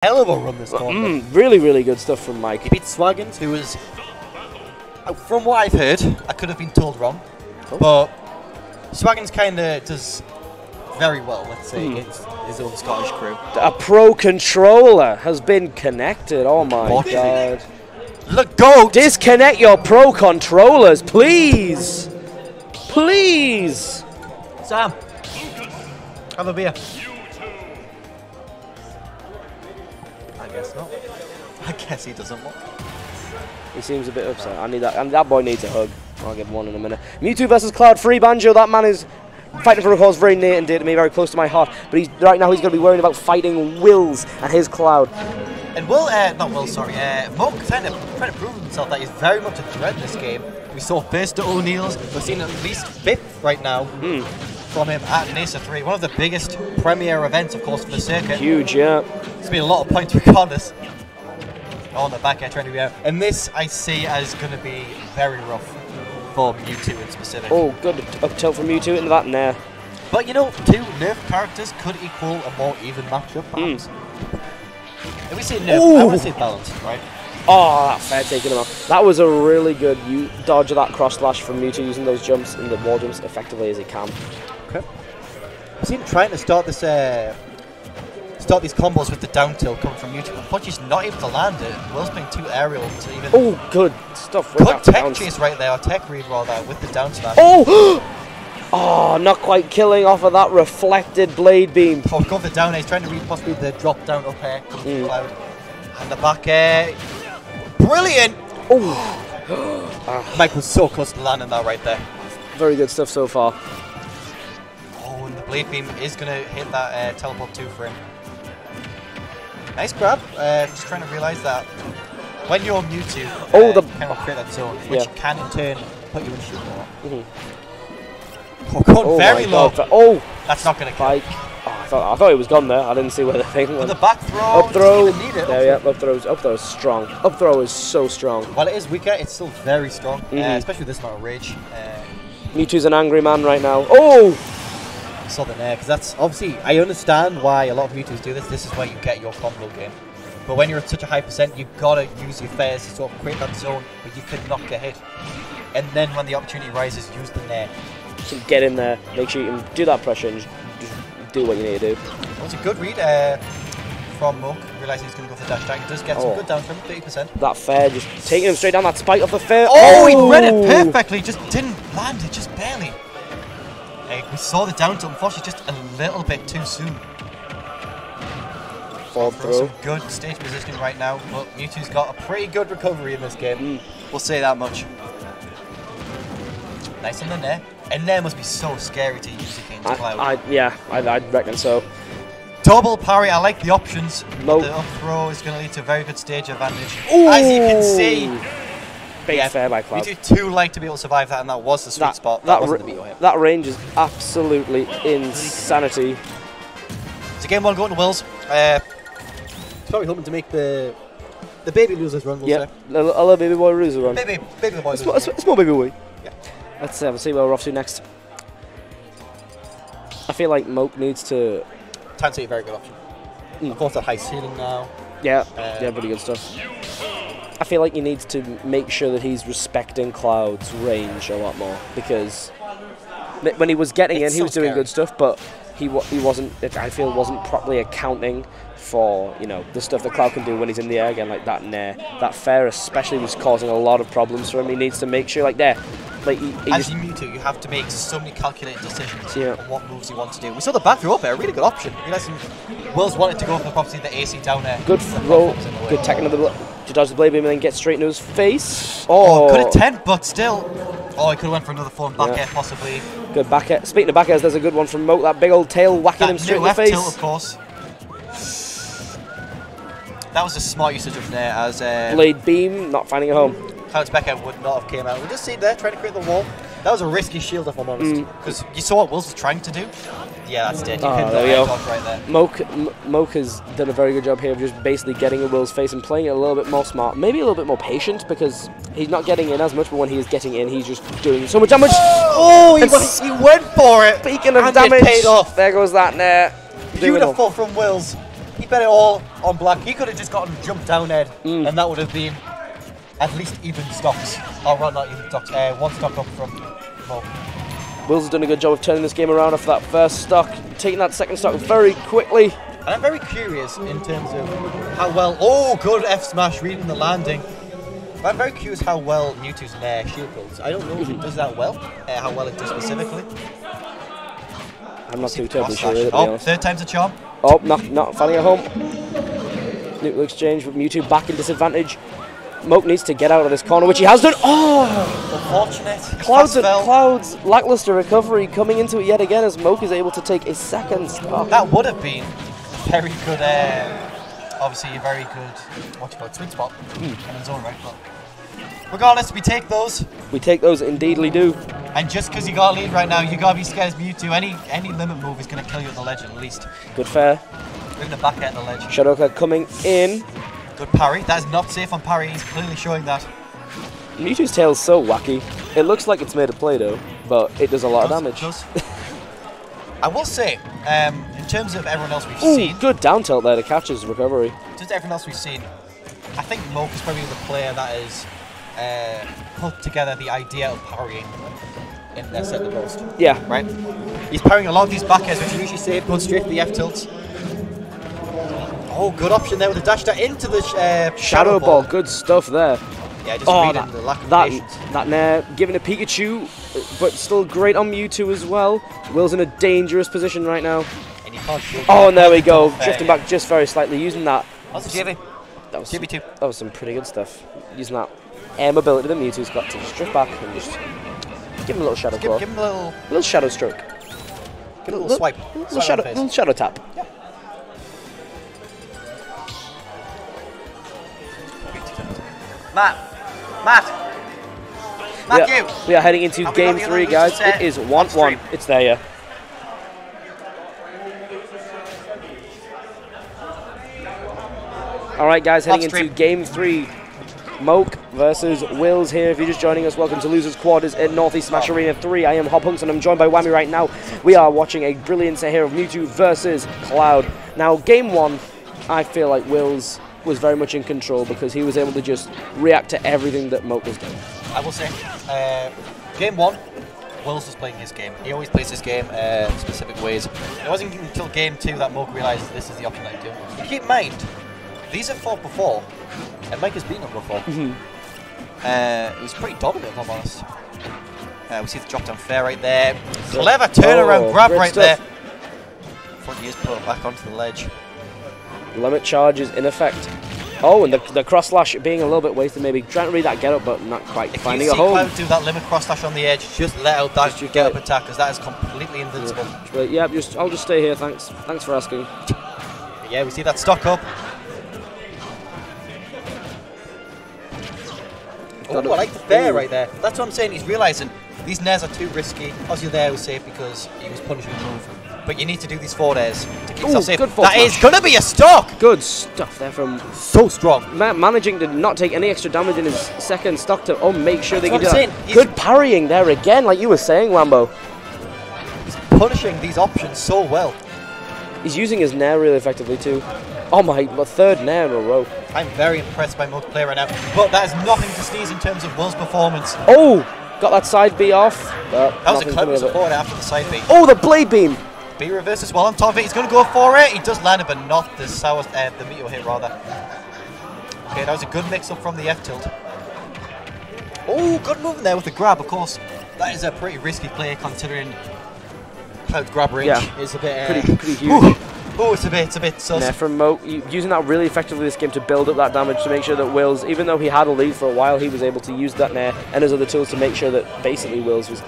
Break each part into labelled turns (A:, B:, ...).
A: hell of a run this tournament.
B: Really, really good stuff from Mike.
A: He beat Swaggins, who was, from what I've heard, I could have been told wrong, but Swaggins kind of does very well, let's say, against his own Scottish crew.
B: A pro controller has been connected. Oh my god.
A: Look, go!
B: Disconnect your pro controllers, please! Please!
A: Sam, have a beer. I guess not. I guess he doesn't want.
B: He seems a bit upset. I need that, and that boy needs a hug. I'll give him one in a minute. Mewtwo versus Cloud. Free Banjo. That man is fighting for a cause very near and dear to me, very close to my heart. But right now he's going to be worrying about fighting Willz and his Cloud.
A: And Moke trying to prove himself that he's very much a threat in this game. We saw Burst to O'Neill's. We're seeing at least 5th right now from him at NESA 3. One of the biggest premier events, of course, for the circuit.
B: Huge, yeah.
A: It's been a lot of points regardless. On the back air trying to be out. And this I see as going to be very rough for Mewtwo in specific.
B: Oh, good up tilt from Mewtwo into that nair.
A: But you know, 2 nerf characters could equal a more even matchup, perhaps. If we say nerf, I would say balanced, right?
B: Oh, that fair taking him off. That was a really good dodge of that cross slash from Mewtwo, using those jumps and the wall jumps effectively as he can. Okay.
A: I've seen him trying to start this, start these combos with the down tilt coming from Mewtwo, but he's not able to land it. Will's playing 2 aerial to even.
B: Oh, good stuff.
A: Good tech chase right there, or tech read rather, with the down smash.
B: Oh! Oh, not quite killing off of that reflected blade beam.
A: Oh, go for the down air. He's trying to read possibly the drop down up air coming from Cloud. And the back air. Brilliant! Oh! Mike was so close to landing that right there.
B: Very good stuff so far.
A: Oh, and the blade beam is going to hit that teleport 2 for him. Nice grab. Just trying to realise that when you're Mewtwo, you cannot create that zone, which can in turn put you in shoot more. Oh, gone very low.
B: Oh,
A: that's not going to kill.
B: Oh, I thought it was gone there. I didn't see where the thing went.
A: With the back throw,
B: up throw.
A: Even need it.
B: Up throw is strong. Up throw is so strong.
A: While it is weaker, it's still very strong, especially with this amount of rage.
B: Mewtwo's an angry man right now. Oh!
A: Saw the nair, because that's obviously, I understand why a lot of Mewtwo's do this. This is where you get your combo game. But when you're at such a high percent, you've got to use your fairs to sort of create that zone, but you could not get hit. And then when the opportunity rises, use the nair.
B: So get in there, make sure you can do that pressure and just do what you need to do.
A: That was a good read from Moke, realising he's going to go for dash attack. He does get some good down from 30%.
B: That fair, just taking him straight down that spike of the fair.
A: Oh, he read it perfectly, just didn't land it, just barely. We saw the down tilt, unfortunately, just a little bit too soon.
B: Fall through.
A: Some good stage positioning right now, but Mewtwo's got a pretty good recovery in this game. We'll say that much. Nice on the nair. And nair must be so scary to use against Cloud.
B: I'd reckon so.
A: Double parry, I like the options.
B: Low.
A: The up throw is going to lead to a very good stage advantage. As you can see,
B: big fair by Cloud.
A: Mewtwo too light to be able to survive that, and that was the sweet spot. That wasn't the hit.
B: That range is absolutely insanity.
A: It's a game 1 going to Willz. He's probably hoping to make the baby losers run.
B: Yeah, a little baby boy loser run.
A: Baby boy loser.
B: A small baby boy.
A: Yeah.
B: Let's see where we're off to next. I feel like Moke needs to.
A: Tansy, a very good option. Of course, that high ceiling now.
B: Yeah, pretty good stuff. I feel like he needs to make sure that he's respecting Cloud's range a lot more, because when he was getting in, he was doing good stuff, but he wasn't. I feel wasn't properly accounting for the stuff that Cloud can do when he's in the air again, like that nair, that fair especially was causing a lot of problems for him. He needs to make sure, like as
A: you Mewtwo, you have to make so many calculated decisions on what moves you want to do. We saw the back throw up air, a really good option. Realising Willz wanted to go for probably the AC down air.
B: Good throw, good tech to dodge the blade beam and then get straight into his face.
A: Good attempt, but still. Oh, he could have went for another form back air possibly.
B: Good back air. Speaking of back airs, there's a good one from Moke. That big old tail whacking him straight in the face.
A: Tilt, of course. That was a smart usage of nair as
B: blade beam not finding a home.
A: Cloud's back air would not have came out. We just see there trying to create the wall. That was a risky shield, if I'm honest, because you saw what Willz was trying to do. Yeah, that's dead. You hit the dodge right there.
B: Moke has done a very good job here of just basically getting in Will's face and playing it a little bit more smart, maybe a little bit more patient, because he's not getting in as much, but when he is getting in, he's just doing so much damage.
A: Oh, he went for it.
B: Speaking of damage,
A: it paid off.
B: There goes that nair.
A: Beautiful from Willz. He bet it all on black. He could have just gotten jumped down Ed, and that would have been at least even stocks. Oh, well, not even stocks. One stock up from Moke.
B: Willz has done a good job of turning this game around after that first stock, taking that second stock very quickly.
A: And I'm very curious in terms of how well... Oh, good F smash, reading the landing. I'm very curious how well Mewtwo's Nair shield builds. I don't know if it does that well, how well it does specifically.
B: I'm not too terribly sure.
A: Oh, third time's a charm.
B: Oh, not finding a home. Neutral exchange with Mewtwo back in disadvantage. Moke needs to get out of this corner, which he has done. Oh!
A: Unfortunate.
B: Cloud's lackluster recovery coming into it yet again as Moke is able to take a second stock.
A: That would have been very good, obviously a very good, what you call it, sweet spot in his own right, but regardless, we take those.
B: We take those, indeedly do.
A: And just because you got a lead right now, you got to be scared of Mewtwo. Any limit move is going to kill you at the ledge at least.
B: Good fair.
A: Bring the back at the ledge.
B: Shadoka coming in.
A: Good parry. That is not safe on parry. He's clearly showing that.
B: Mewtwo's tail is so wacky. It looks like it's made of Play-Doh, but it does a lot of damage.
A: It does. I will say, in terms of everyone else we've seen...
B: Good down tilt there to catch his recovery.
A: Just everyone else we've seen, I think Moke is probably the player that has put together the idea of parrying in their set the most.
B: Yeah.
A: Right? He's parrying a lot of these back airs, which are usually safe, going straight for the F tilts. Oh, good option there with the dash that into the
B: Shadow Ball. Good stuff there.
A: Yeah, just reading the lack of patience.
B: That Nair giving a Pikachu, but still great on Mewtwo as well. Will's in a dangerous position right now.
A: And you can't shoot.
B: Oh, and there we go. Drifting back just very slightly, using that.
A: That's a JV.
B: That was
A: JV2.
B: That was some pretty good stuff. Using that air mobility that Mewtwo's got to just drift back and just give him a little shadow claw.
A: Give him a
B: little shadow stroke.
A: Give him a little swipe.
B: Little shadow tap.
A: Yeah. Matt,
B: we are heading into game 3, guys. It is 1-1. It's there, yeah. All right, guys, heading into game 3. Moke versus Willz here. If you're just joining us, welcome to Losers Quarters in Northeast Smash Arena 3. I am Hobhunks and I'm joined by Whammy right now. We are watching a brilliant set here of Mewtwo versus Cloud. Now, game 1, I feel like Willz was very much in control because he was able to just react to everything that Moke was doing.
A: I will say, game 1, Willz was playing his game. He always plays his game specific ways. It wasn't until game 2 that Moke realised this is the option that he do. But keep in mind, these have fought before, and Mike has beaten them before. He was pretty dominant, if I'm honest. We see the drop down fair right there. Clever turnaround grab right there. Before he is put back onto the ledge.
B: Limit charge is in effect. Oh, and the cross slash being a little bit wasted, maybe trying to read that get up, but not quite finding a home.
A: If you see Cloud do that limit cross slash on the edge, just let out that get up attack, because that is completely invincible.
B: Yeah, I'll just stay here, thanks. Thanks for asking.
A: Yeah, we see that stock up. Oh, I like the fair right there. That's what I'm saying, he's realising these nairs are too risky. Obviously there was safe because he was punishing the move. But you need to do these 4 airs to keep yourself safe. That is going to be a stock!
B: Good stuff there from...
A: So strong.
B: Managing to not take any extra damage in his second stock to make sure they can do that.
A: Good
B: parrying there again, like you were saying, Wambo.
A: He's punishing these options so well.
B: He's using his Nair really effectively too. Oh my, the third Nair in a row.
A: I'm very impressed by Moke play right now. But that is nothing to sneeze in terms of Will's performance.
B: Oh! Got that side B off.
A: That was a clever support after the side B.
B: Oh, the blade beam!
A: B reverse as well on top of it. He's going to go for it. He does land it, but not the the meteor hit rather. Okay, that was a good mix up from the F tilt. Oh, good movement there with the grab. Of course, that is a pretty risky play considering Cloud's grab range is a bit
B: pretty huge.
A: Oh, it's a bit sus.
B: Yeah, from Moke, using that really effectively this game to build up that damage to make sure that Willz, even though he had a lead for a while, he was able to use that Nair and his other tools to make sure that basically Willz was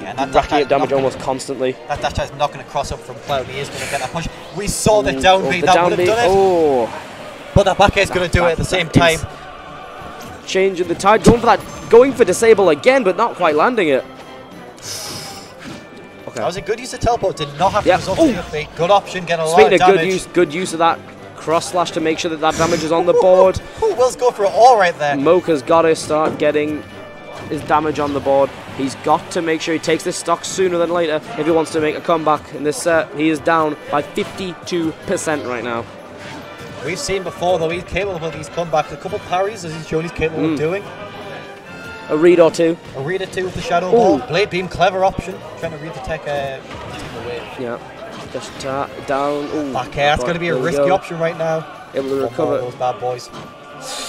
B: racking up damage almost constantly.
A: That dash is not going to cross up from Cloud. He is going to get that push. We saw the down beat. That would have done it.
B: Oh.
A: But that back air is going to do it at the same time.
B: Changing the tide, going for disable again, but not quite landing it. Okay.
A: That was a good use of teleport. Did not have to result in a fake. Good option. Get a lot of damage.
B: Good use of that cross slash to make sure that damage is on the board.
A: Will's go for it all right there.
B: Moke has got to start getting his damage on the board. He's got to make sure he takes this stock sooner than later if he wants to make a comeback in this set. He is down by 52% right now.
A: We've seen before, though, he's capable of these comebacks. A couple parries, as he's shown he's capable of doing.
B: A read or two.
A: A read or two with the Shadow Ball. Blade Beam, clever option. Trying to read the tech away.
B: Yeah. Just down. Ooh,
A: back air. That's going to be a risky option right now.
B: Able to recover.
A: Those bad boys.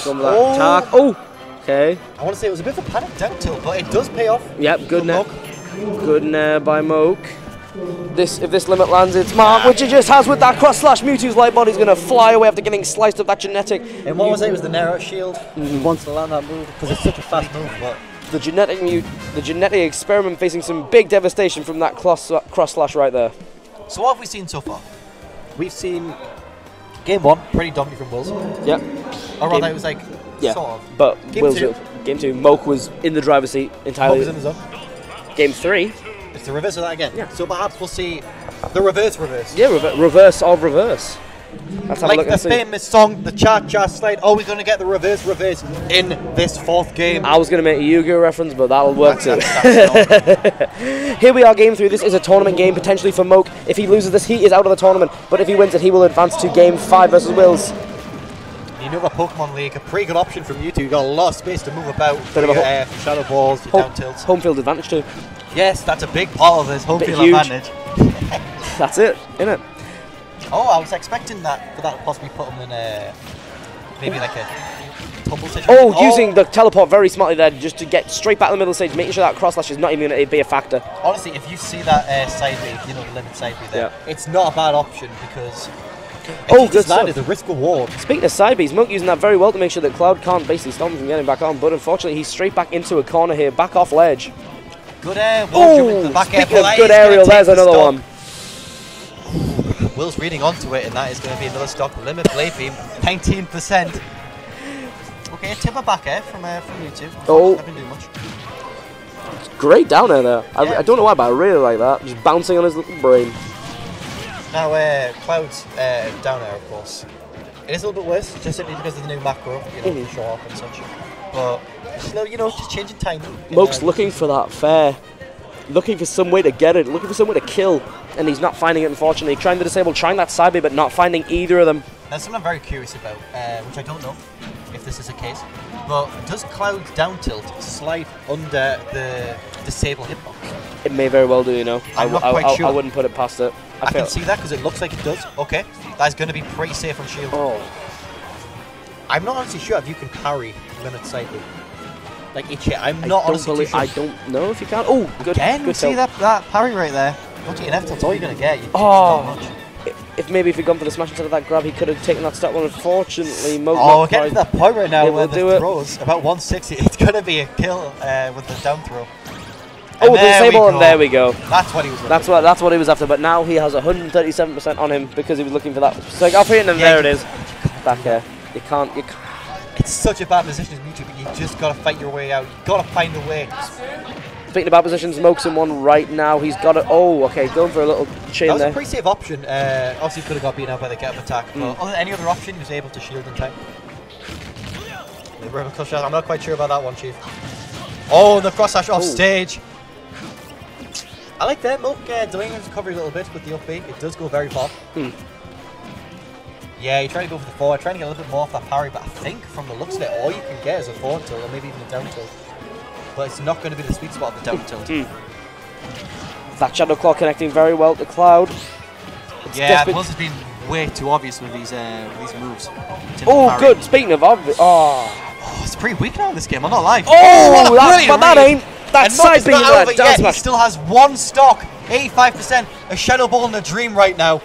B: Going with that attack. Oh! Okay.
A: I want to say it was a bit of a panic down tilt, but it does pay off.
B: Yep, good nair. Good nair by Moke. If this limit lands its mark, which it just has with that cross slash, Mewtwo's light body's going to fly away after getting sliced of that genetic.
A: And what was it? It was the Nair shield. He wants to land that move because it's such a fast move. But
B: the genetic experiment facing some big devastation from that cross slash right there.
A: So what have we seen so far? We've seen game 1 pretty dominant from Willz.
B: Yep.
A: Or rather, it was like sort of.
B: But game 2, Moke was in the driver's seat entirely.
A: Moke was in the zone.
B: Game 3.
A: It's the reverse of that again. Yeah. So perhaps we'll see the reverse.
B: Yeah, reverse of reverse. Let's have a look
A: the famous song, the Cha-Cha Slide. Are we going to get the reverse in this 4th game?
B: I was going to make a Yu-Gi-Oh reference, but that'll work too. Here we are, game 3. This is a tournament game potentially for Moke. If he loses this, he is out of the tournament. But if he wins it, he will advance to game 5 versus Willz.
A: You know the Pokemon League, a pretty good option from you two. You've got a lot of space to move about. Shadow Balls, your down tilts.
B: Home field advantage too.
A: Yes, that's a big part of this home field advantage.
B: That's it, innit?
A: Oh, I was expecting that for that to possibly put him in maybe like a tumble situation.
B: Using the teleport very smartly there just to get straight back in the middle of the stage, making sure that cross slash is not even going to be a factor.
A: Honestly, if you see that side B, you know, the limit side B there, it's not a bad option because
B: good stuff.
A: Is a risk reward.
B: Speaking of side Bs, Moke using that very well to make sure that Cloud can't basically stop him from getting back on, but unfortunately he's straight back into a corner here, back off ledge.
A: Good air, the back
B: speaking of good aerial, there's another one.
A: Will's reading onto it, and that is going to be another stock limit. Blade Beam, 19%. Okay, a timber back air from Mewtwo. I've been doing much.
B: Great down air there. I don't know why, but I really like that. Just bouncing on his little brain.
A: Now, Cloud's down air, of course. It is a little bit worse, just simply because of the new macro, show off and such. But, just changing timing.
B: Moke's looking for that fair. Looking for some way to get it, looking for some way to kill. And he's not finding it, unfortunately. Trying to disable, trying that side B, but not finding either of them.
A: That's something I'm very curious about, which I don't know if this is the case. But does Cloud's down tilt slide under the disable hitbox?
B: It may very well do, you know.
A: I'm not quite sure.
B: I wouldn't put it past it.
A: I can see that because it looks like it does. Okay, that's going to be pretty safe on shield. I'm not honestly sure if you can parry limit side B. Like each hit, I'm not honestly sure.
B: I don't know if you can. Oh, good.
A: Again, good see that parry right there. Don't you F tilt's all you're going to get.
B: If maybe if he'd gone for the smash instead of that grab, he could have taken that step one. Unfortunately, Moke.
A: We're getting to that point right now where the throws about 160. It's going to be a kill with the down throw.
B: And disable, and there we go.
A: That's what he was.
B: That's what he was after. But now he has 137% on him because he was looking for that. So like, I'll put it in, and there it is. Back here. You can't.
A: It's such a bad position as Mewtwo, but you just gotta fight your way out. You gotta find a way.
B: Speaking of bad positions, Moke's in one right now. He's got it. Oh, okay, going for a little chain there.
A: That was a pretty safe option. Obviously, could have got beaten out by the get up attack. But any other option, he was able to shield in time. I'm not quite sure about that one, Chief. Oh, the cross slash off stage. I like that. Moke doing his recovery a little bit with the up B. It does go very far. Yeah, you're trying to go for the forward, trying to get a little bit more off that parry, but I think from the looks of it, all you can get is a forward tilt, or maybe even a down tilt. But it's not going to be the sweet spot of the down tilt.
B: That Shadow Claw connecting very well to Cloud.
A: Yeah, Willz has been way too obvious with these moves.
B: Good. Speaking of obvious,
A: it's pretty weak now in this game. I'm not lying.
B: That ain't. That side being
A: there. Yeah, he still has one stock, 85%. A Shadow Ball in a dream right now.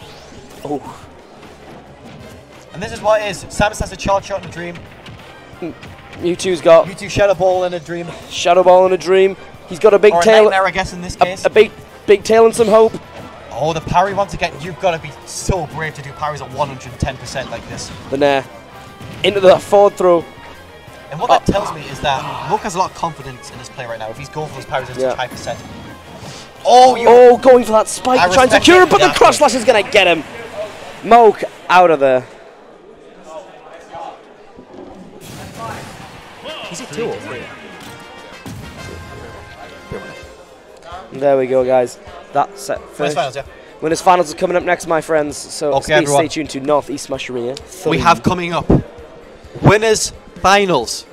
A: And this is what it is. Samus has a charge shot in a dream.
B: Mewtwo's got
A: Mewtwo Shadow Ball in a dream.
B: Shadow Ball in a dream. He's got a big tail.
A: A nightmare, I guess, in this case.
B: A big tail and some hope.
A: Oh, the parry once again. You've got to be so brave to do parries at 110% like this.
B: The nair. Into the forward throw.
A: And what that tells me is that Moke has a lot of confidence in his play right now. If he's going for those parries at such high percent. Going
B: for that spike, trying to cure it, but the cross slash is going to get him. Moke out of there.
A: Is it 2 or 3?
B: There we go, guys. That's it.
A: First finals, yeah.
B: Winners finals are coming up next, my friends. So
A: okay,
B: stay tuned to Northeast Smash Arena.
A: We have coming up winners finals.